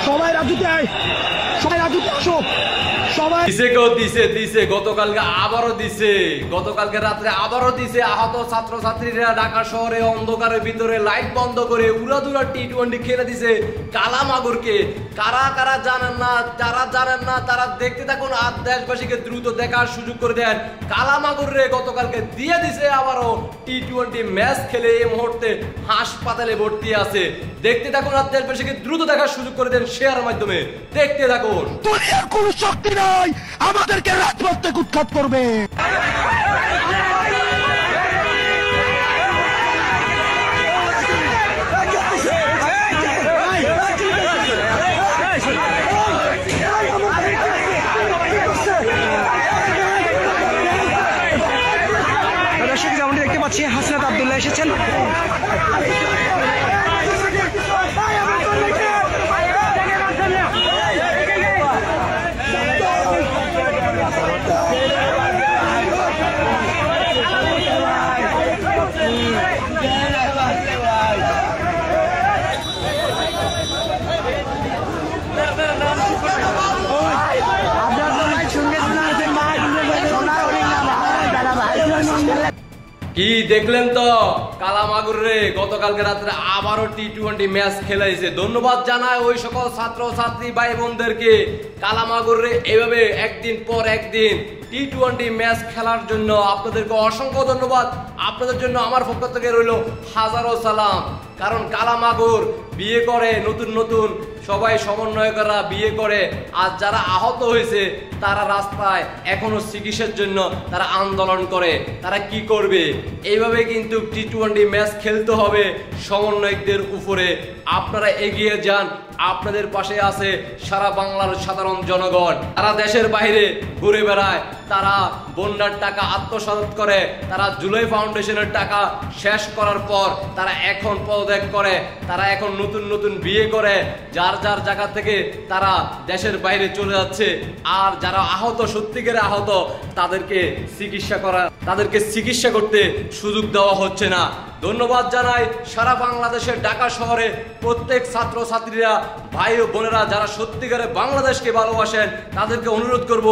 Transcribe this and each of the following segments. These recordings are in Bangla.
সবাই রাজুতে আয়, সবাই রাজুতে আসো। গতকালকে আবারও দিছে, গতকালকে রাত্রে আবারও দিছে। আহত ছাত্রছাত্রীরা ঢাকা শহরে অন্ধকারের ভিতরে লাইট বন্ধ করে উড়াদুরা টি-20 খেলে দিছে কালামাগুরকে। কারা কারা জানেন না, যারা জানেন না তারা দেখতে থাকুন আর দেশবাসীকে দ্রুত দেখার সুযোগ করে দেন। কালামাগুরে গতকালকে দিয়ে দিছে আবারও টি-20 ম্যাচ খেলে এই মুহূর্তে হাসপাতালে ভর্তি আছে। দেখতে থাকুন আর দেশবাসীকে দ্রুত দেখার সুযোগ করে দেন শেয়ারের মাধ্যমে। দেখতে থাকুন। দুনিয়ার কোনো শক্তি নাই আমাদেরকে রাজপথ থেকে উৎখাত করবে। দর্শক যেমনটি দেখতে পাচ্ছি হাসনাত আব্দুল্লাহ এসেছেন। কি দেখলেন তো কালামাগুরে গতকালকে রাত্রে আবারও টি-20 ম্যাচ খেলাইছে। ধন্যবাদ জানাই ওই সকল ছাত্র ছাত্রী ভাই বোনদেরকে কালামাগুরে এভাবে একদিন পর একদিন টি-20 ম্যাচ খেলার জন্য। আপনাদেরকে অসংখ্য ধন্যবাদ। আপনাদের জন্য আমার পক্ষ থেকে রইল হাজারো সালাম। কারণ কালামাগুর বিয়ে করে, নতুন নতুন সবাই সমন্বয়করা বিয়ে করে, আর যারা আহত হয়েছে তারা রাস্তায় এখনো চিকিৎসার জন্য তারা আন্দোলন করে। তারা কি করবে? এইভাবে কিন্তু টি-20 ম্যাচ খেলতে হবে সমন্বয়কদের উপরে। আপনারা এগিয়ে যান, আপনাদের পাশে আছে সারা বাংলার সাধারণ জনগণ। তারা দেশের বাইরে ঘুরে বেড়ায়, তারা বন্যার টাকা আত্মসাৎ করে, তারা জুলাই ফাউন্ডেশনের টাকা শেষ করার পর তারা এখন পদত্যাগ করে, তারা এখন নতুন নতুন বিয়ে করে, যার যার জায়গা থেকে তারা দেশের বাইরে চলে যাচ্ছে। আর যারা আহত, সত্যিকারে আহত, তাদেরকে চিকিৎসা করতে সুযোগ দেওয়া হচ্ছে না। ধন্যবাদ জানাই সারা বাংলাদেশের ঢাকা শহরে প্রত্যেক ছাত্র ছাত্রীরা, ভাই ও বোনেরা যারা সত্যিকারে বাংলাদেশকে ভালোবাসেন, তাদেরকে অনুরোধ করব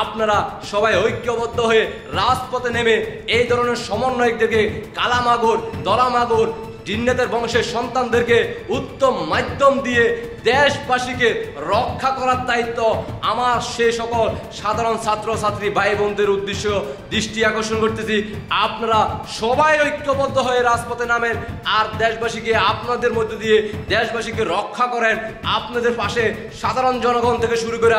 আপনারা সবাই ঐক্যবদ্ধ হয়ে রাজপথে নেমে এই ধরনের সমন্বয়কদেরকে, কালামাগুর, দলামাগুর, জিন্নাতের বংশের সন্তানদেরকে উত্তম মাধ্যম দিয়ে দেশবাসীকে রক্ষা করার দায়িত্ব আমার। সে সকল সাধারণ ছাত্র ছাত্রী ভাই বোনদের উদ্দেশ্য দৃষ্টি আকর্ষণ করতেছি, আপনারা সবাই ঐক্যবদ্ধ হয়ে রাজপথে নামেন আর দেশবাসীকে আপনাদের মধ্য দিয়ে দেশবাসীকে রক্ষা করেন। আপনাদের পাশে সাধারণ জনগণ থেকে শুরু করে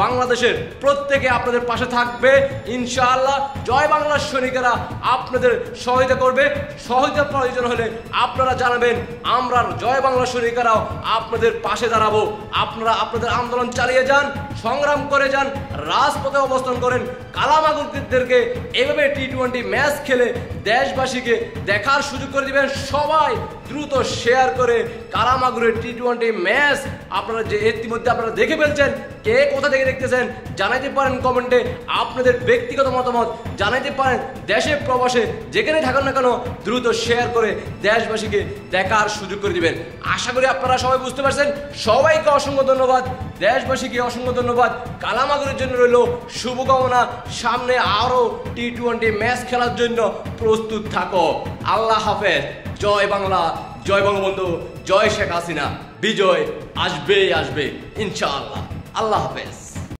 বাংলাদেশের প্রত্যেকে আপনাদের পাশে থাকবে ইনশাআল্লাহ। জয় বাংলার সৈনিকেরা আপনাদের সহায়তা করবে। সহায়তা প্রয়োজন হলে আপনারা জানাবেন, আমরা জয় বাংলা সৈনিকেরাও আপনাদের পাশে দাঁড়াবো। আপনারা আপনাদের আন্দোলন চালিয়ে যান, সংগ্রাম করে যান, রাজপথে অবস্থান করেন। কালামাগুরদেরকে এভাবে টি-20 ম্যাচ খেলে দেশবাসীকে দেখার সুযোগ করে দিবেন। সবাই দ্রুত শেয়ার করে কালামাগুরের টি-20 ম্যাচ আপনারা যে ইতিমধ্যে আপনারা দেখে ফেলছেন, কে কোথা থেকে দেখতেছেন জানাইতে পারেন কমেন্টে। আপনাদের ব্যক্তিগত মতামত জানাইতে পারেন। দেশে প্রবাসে যেখানে থাকুন না কেন দ্রুত শেয়ার করে দেশবাসীকে দেখার সুযোগ করে দিবেন। আশা করি আপনারা সবাই বুঝতে পারছেন। সবাইকে অসংখ্য ধন্যবাদ, দেশবাসীকে অসংখ্য ধন্যবাদ। কালামাগুরের জন্য রইল শুভকামনা। সামনে আরো টি-20 ম্যাচ খেলার জন্য প্রস্তুত থাকো। আল্লাহ হাফেজ। জয় বাংলা, জয় বঙ্গবন্ধু, জয় শেখ হাসিনা। বিজয় আসবে আসবে ইনশাআল্লাহ। আল্লাহ হাফেজ।